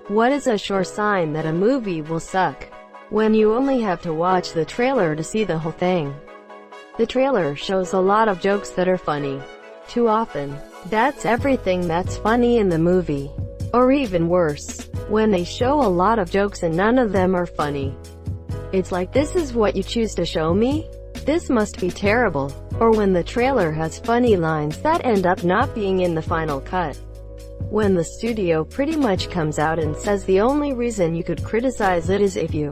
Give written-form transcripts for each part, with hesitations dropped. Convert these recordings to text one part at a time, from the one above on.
What is a sure sign that a movie will suck? When you only have to watch the trailer to see the whole thing. The trailer shows a lot of jokes that are funny. Too often, that's everything that's funny in the movie. Or even worse, when they show a lot of jokes and none of them are funny. It's like, this is what you choose to show me? This must be terrible. Or when the trailer has funny lines that end up not being in the final cut. When the studio pretty much comes out and says the only reason you could criticize it is if you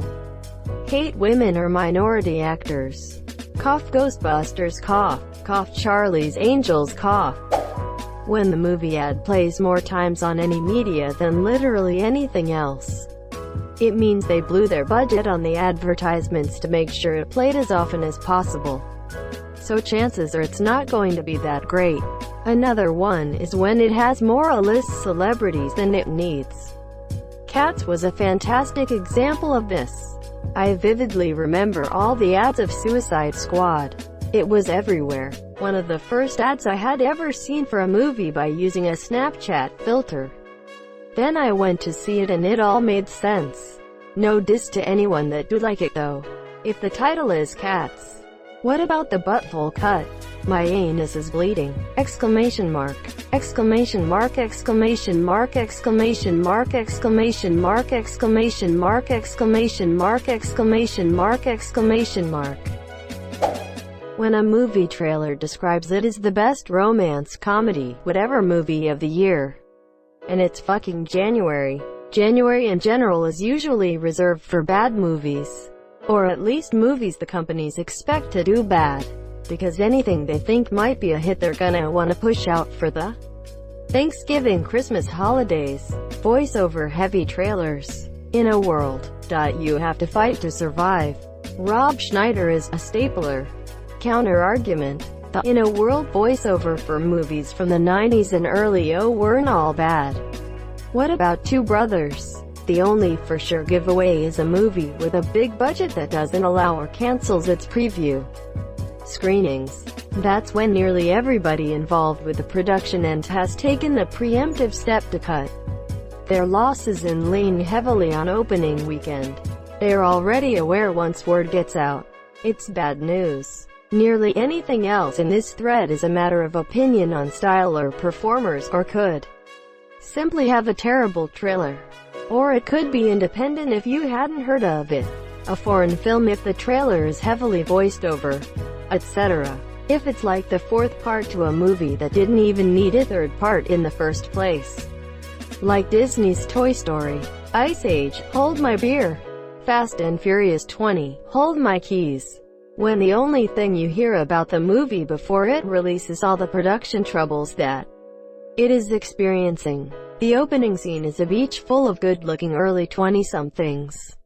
hate women or minority actors. Cough Ghostbusters, cough. Cough Charlie's Angels, cough. When the movie ad plays more times on any media than literally anything else, it means they blew their budget on the advertisements to make sure it played as often as possible. So chances are it's not going to be that great. Another one is when it has more A-list celebrities than it needs. Cats was a fantastic example of this. I vividly remember all the ads of Suicide Squad. It was everywhere. One of the first ads I had ever seen for a movie by using a Snapchat filter. Then I went to see it and it all made sense. No diss to anyone that do like it though. If the title is Cats, what about the butthole cut? My anus is bleeding! Exclamation mark! Exclamation mark! Exclamation mark! Exclamation mark! Exclamation mark! Exclamation mark! Exclamation mark! Exclamation mark! Exclamation mark! When a movie trailer describes it as the best romance comedy, whatever movie of the year, and it's fucking January. January in general is usually reserved for bad movies. Or at least movies the companies expect to do bad. Because anything they think might be a hit they're gonna wanna push out for the Thanksgiving, Christmas holidays. Voiceover heavy trailers. In a world you have to fight to survive, Rob Schneider is a stapler. Counter-argument. The in a world voiceover for movies from the 90s and early weren't all bad. What about Two Brothers? The only for sure giveaway is a movie with a big budget that doesn't allow or cancels its preview screenings. That's when nearly everybody involved with the production end has taken the preemptive step to cut their losses and lean heavily on opening weekend. They're already aware once word gets out, it's bad news. Nearly anything else in this thread is a matter of opinion on style or performers, or could simply have a terrible trailer. Or it could be independent if you hadn't heard of it. A foreign film if the trailer is heavily voiced over, etc. If it's like the fourth part to a movie that didn't even need a third part in the first place. Like Disney's Toy Story, Ice Age, Hold My Beer, Fast and Furious 20, Hold My Keys. When the only thing you hear about the movie before it releases all the production troubles that it is experiencing. The opening scene is a beach full of good-looking early 20-somethings.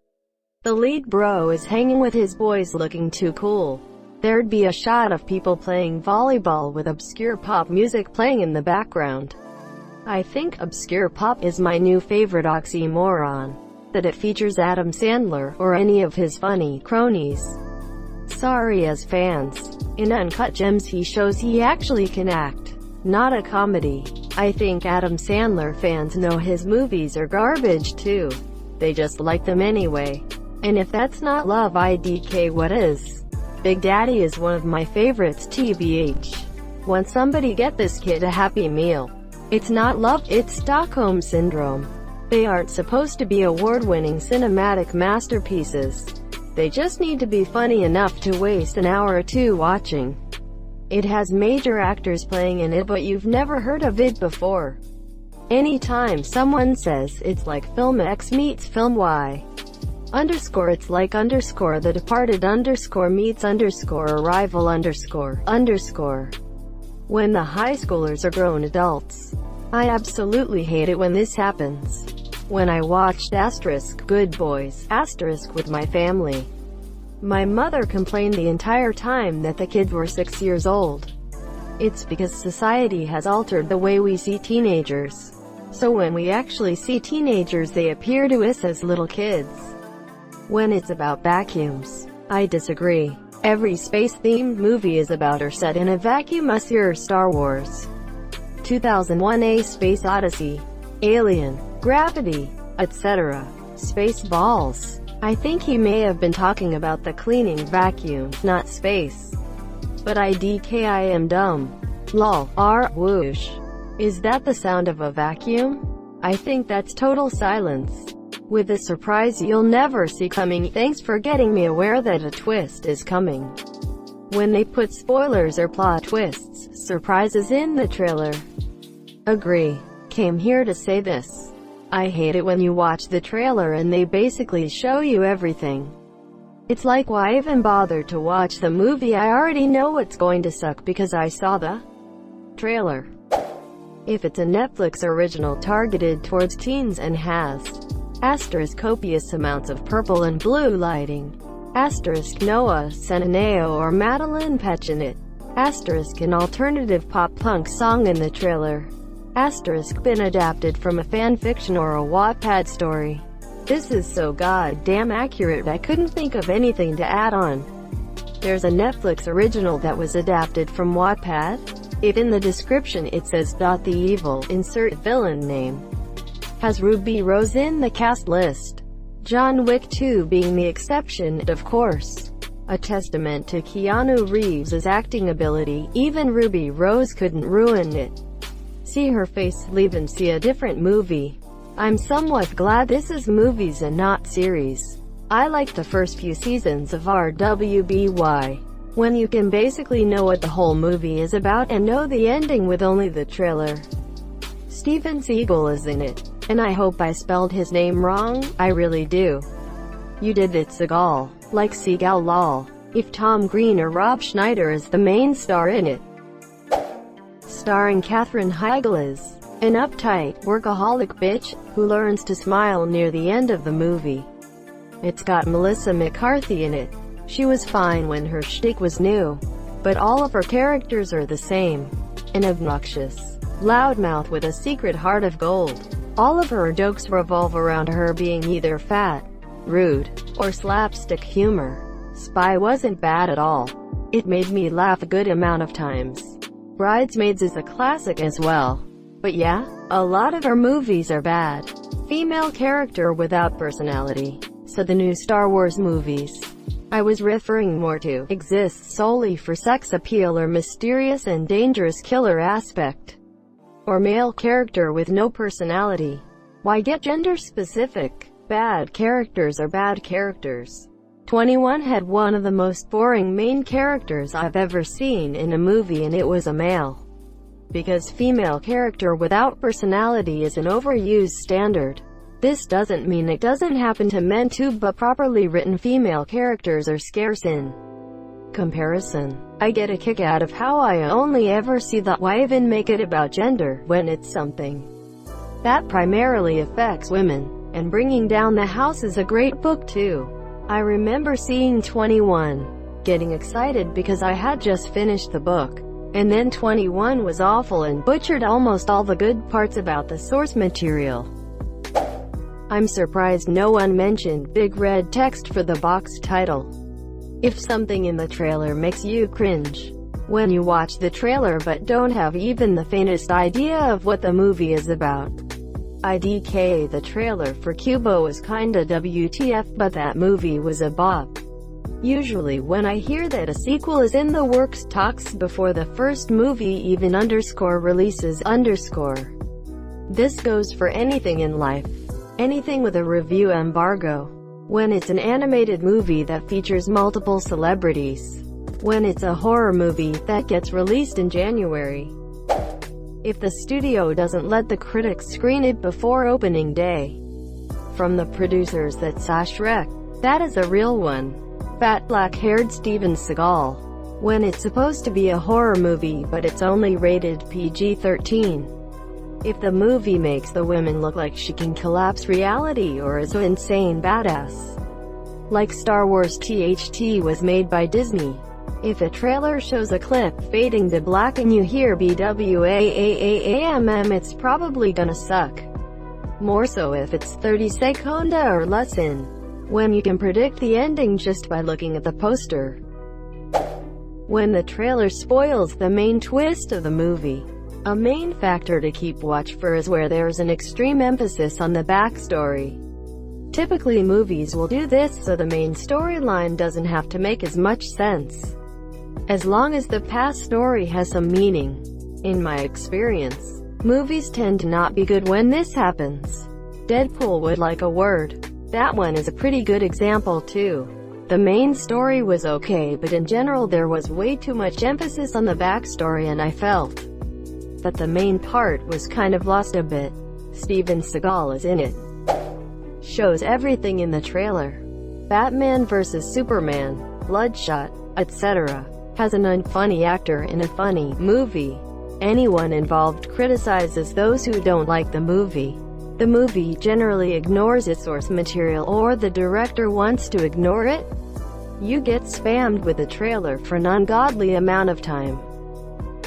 The lead bro is hanging with his boys looking too cool. There'd be a shot of people playing volleyball with obscure pop music playing in the background. I think obscure pop is my new favorite oxymoron. That it features Adam Sandler, or any of his funny cronies. Sorry as fans. In Uncut Gems he shows he actually can act. Not a comedy. I think Adam Sandler fans know his movies are garbage too. They just like them anyway. And if that's not love IDK, what is? Big Daddy is one of my favorites TBH. Want somebody get this kid a Happy Meal. It's not love, it's Stockholm Syndrome. They aren't supposed to be award-winning cinematic masterpieces. They just need to be funny enough to waste an hour or two watching. It has major actors playing in it but you've never heard of it before. Anytime someone says it's like film X meets film Y, underscore it's like underscore The Departed underscore meets underscore Arrival underscore underscore. When the high schoolers are grown adults. I absolutely hate it when this happens. When I watched Good Boys with my family, my mother complained the entire time that the kids were 6 years old. It's because society has altered the way we see teenagers. So when we actually see teenagers they appear to us as little kids. When it's about vacuums, I disagree. Every space-themed movie is about or set in a vacuum. Your Star Wars, 2001: A Space Odyssey, Alien, Gravity, etc. Spaceballs. I think he may have been talking about the cleaning vacuum, not space. But IDK I am dumb. Lol. R. Whoosh. Is that the sound of a vacuum? I think that's total silence. With a surprise you'll never see coming. Thanks for getting me aware that a twist is coming. When they put spoilers or plot twists, surprises in the trailer. Agree. Came here to say this. I hate it when you watch the trailer and they basically show you everything. It's like, why even bother to watch the movie? I already know what's going to suck because I saw the trailer. If it's a Netflix original targeted towards teens and has copious amounts of purple and blue lighting, Noah Centineo or Madeline Petch in it, an alternative pop-punk song in the trailer, been adapted from a fan-fiction or a Wattpad story. This is so goddamn accurate I couldn't think of anything to add on. There's a Netflix original that was adapted from Wattpad. If in the description it says the evil, insert villain name, has Ruby Rose in the cast list. John Wick 2 being the exception, of course. A testament to Keanu Reeves' acting ability, even Ruby Rose couldn't ruin it. See her face, leave and see a different movie. I'm somewhat glad this is movies and not series. I like the first few seasons of RWBY, when you can basically know what the whole movie is about and know the ending with only the trailer. Steven Seagal is in it, and I hope I spelled his name wrong, I really do. You did it, Seagal, like Seagal lol. If Tom Green or Rob Schneider is the main star in it. Starring Katherine Heigl is an uptight, workaholic bitch, who learns to smile near the end of the movie. It's got Melissa McCarthy in it. She was fine when her shtick was new, but all of her characters are the same. An obnoxious loudmouth with a secret heart of gold. All of her jokes revolve around her being either fat, rude, or slapstick humor. Spy wasn't bad at all. It made me laugh a good amount of times. Bridesmaids is a classic as well. But yeah, a lot of her movies are bad. Female character without personality. So the new Star Wars movies I was referring more to exist solely for sex appeal or mysterious and dangerous killer aspect. Or male character with no personality. Why get gender specific? Bad characters are bad characters. 21 had one of the most boring main characters I've ever seen in a movie and it was a male. Because female character without personality is an overused standard. This doesn't mean it doesn't happen to men too, but properly written female characters are scarce in comparison. I get a kick out of how I only ever see that. Why even make it about gender, when it's something that primarily affects women? And Bringing Down the House is a great book too. I remember seeing 21, getting excited because I had just finished the book, and then 21 was awful and butchered almost all the good parts about the source material. I'm surprised no one mentioned big red text for the box title. If something in the trailer makes you cringe when you watch the trailer but don't have even the faintest idea of what the movie is about, IDK, the trailer for Cubo was kinda WTF, but that movie was a bop. Usually when I hear that a sequel is in the works, talks before the first movie even releases. This goes for anything in life. Anything with a review embargo. When it's an animated movie that features multiple celebrities. When it's a horror movie that gets released in January. If the studio doesn't let the critics screen it before opening day. From the producers that saw Shrek. That is a real one. Fat black-haired Steven Seagal. When it's supposed to be a horror movie but it's only rated PG-13. If the movie makes the women look like she can collapse reality or is an insane badass. Like Star Wars THT was made by Disney. If a trailer shows a clip fading to black and you hear BWAAAAMM, it's probably gonna suck. More so if it's 30 seconds or less in. When you can predict the ending just by looking at the poster. When the trailer spoils the main twist of the movie. A main factor to keep watch for is where there's an extreme emphasis on the backstory. Typically movies will do this so the main storyline doesn't have to make as much sense, as long as the past story has some meaning. In my experience, movies tend to not be good when this happens. Deadpool would like a word. That one is a pretty good example too. The main story was okay, but in general there was way too much emphasis on the backstory and I felt that the main part was kind of lost a bit. Steven Seagal is in it. Shows everything in the trailer. Batman vs Superman, Bloodshot, etc. Has an unfunny actor in a funny movie. Anyone involved criticizes those who don't like the movie. The movie generally ignores its source material or the director wants to ignore it. You get spammed with a trailer for an ungodly amount of time.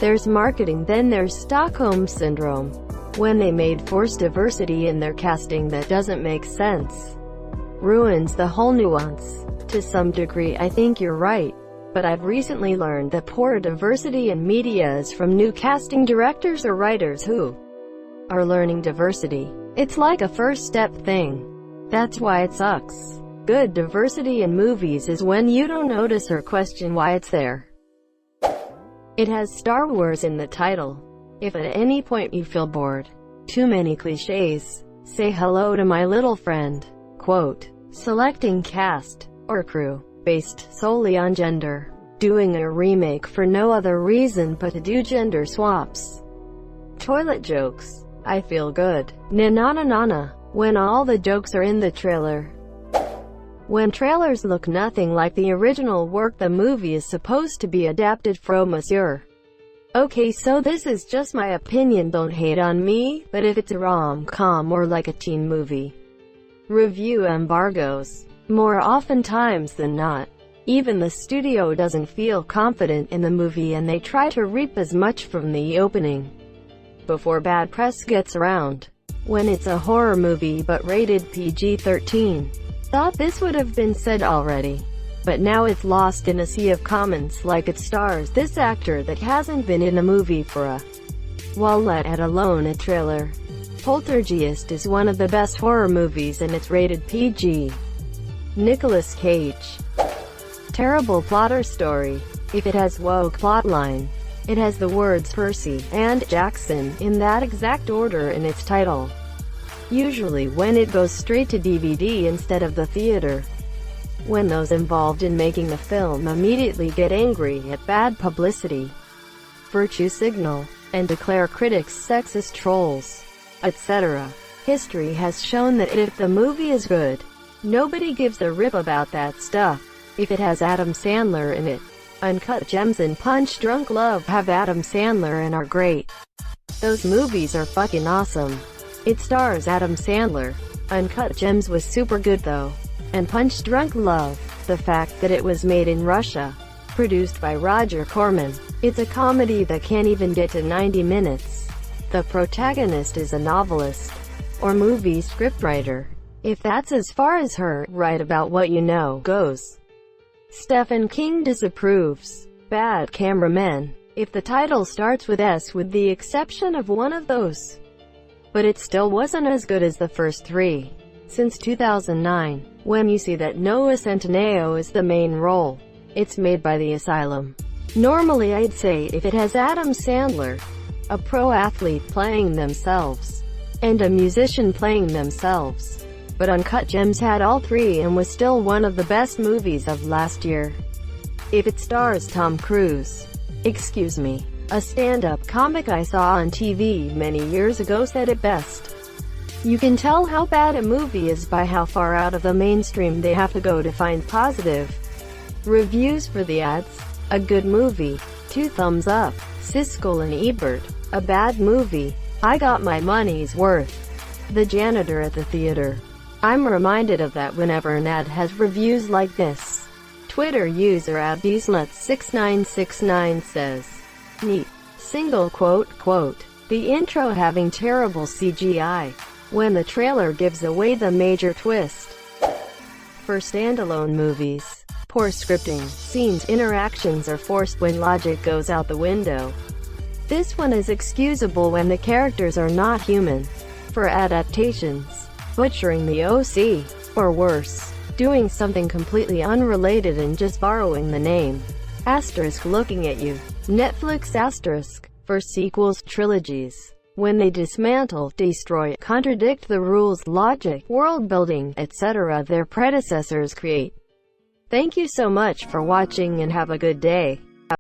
There's marketing, then there's Stockholm Syndrome. When they made forced diversity in their casting that doesn't make sense. Ruins the whole nuance. To some degree I think you're right. But I've recently learned that poor diversity in media is from new casting directors or writers who are learning diversity. It's like a first step thing. That's why it sucks. Good diversity in movies is when you don't notice or question why it's there. It has Star Wars in the title. If at any point you feel bored, too many cliches, say hello to my little friend. Quote, selecting cast or crew based solely on gender. Doing a remake for no other reason but to do gender swaps. Toilet jokes. I feel good. Na-na-na-na-na. When all the jokes are in the trailer. When trailers look nothing like the original work the movie is supposed to be adapted from. Monsieur. Okay, so this is just my opinion, don't hate on me, but if it's a rom-com or like a teen movie, review embargoes. More oftentimes than not. Even the studio doesn't feel confident in the movie and they try to reap as much from the opening before bad press gets around. When it's a horror movie but rated PG-13. Thought this would have been said already. But now it's lost in a sea of comments like it stars this actor that hasn't been in a movie for a while, let alone a trailer. Poltergeist is one of the best horror movies and it's rated PG. Nicolas Cage. Terrible plot or story. If it has woke plotline, it has the words Percy and Jackson in that exact order in its title. Usually when it goes straight to DVD instead of the theater. When those involved in making the film immediately get angry at bad publicity, virtue signal, and declare critics sexist trolls, etc. History has shown that if the movie is good, nobody gives a rip about that stuff. If it has Adam Sandler in it, Uncut Gems and Punch Drunk Love have Adam Sandler and are great. Those movies are fucking awesome. It stars Adam Sandler. Uncut Gems was super good though. And Punch Drunk Love, the fact that it was made in Russia, produced by Roger Corman, it's a comedy that can't even get to 90 minutes. The protagonist is a novelist, or movie scriptwriter. If that's as far as her, write about what you know, goes. Stephen King disapproves. Bad cameramen. If the title starts with S with the exception of one of those. But it still wasn't as good as the first three. Since 2009, when you see that Noah Centineo is the main role, it's made by the Asylum. Normally I'd say if it has Adam Sandler, a pro athlete playing themselves, and a musician playing themselves. But Uncut Gems had all three and was still one of the best movies of last year. If it stars Tom Cruise. Excuse me. A stand-up comic I saw on TV many years ago said it best. You can tell how bad a movie is by how far out of the mainstream they have to go to find positive reviews for the ads. A good movie, 2 thumbs up. Siskel and Ebert. A bad movie, I got my money's worth. The janitor at the theater. I'm reminded of that whenever an ad has reviews like this. Twitter user abdisnut6969 says, neat. Single quote, the intro having terrible CGI. When the trailer gives away the major twist. For standalone movies, poor scripting, scenes, interactions are forced when logic goes out the window. This one is excusable when the characters are not human. For adaptations, butchering the OC, or worse, doing something completely unrelated and just borrowing the name. Asterisk looking at you. Netflix asterisk. For sequels, trilogies. When they dismantle, destroy, contradict the rules, logic, world building, etc. their predecessors create. Thank you so much for watching and have a good day.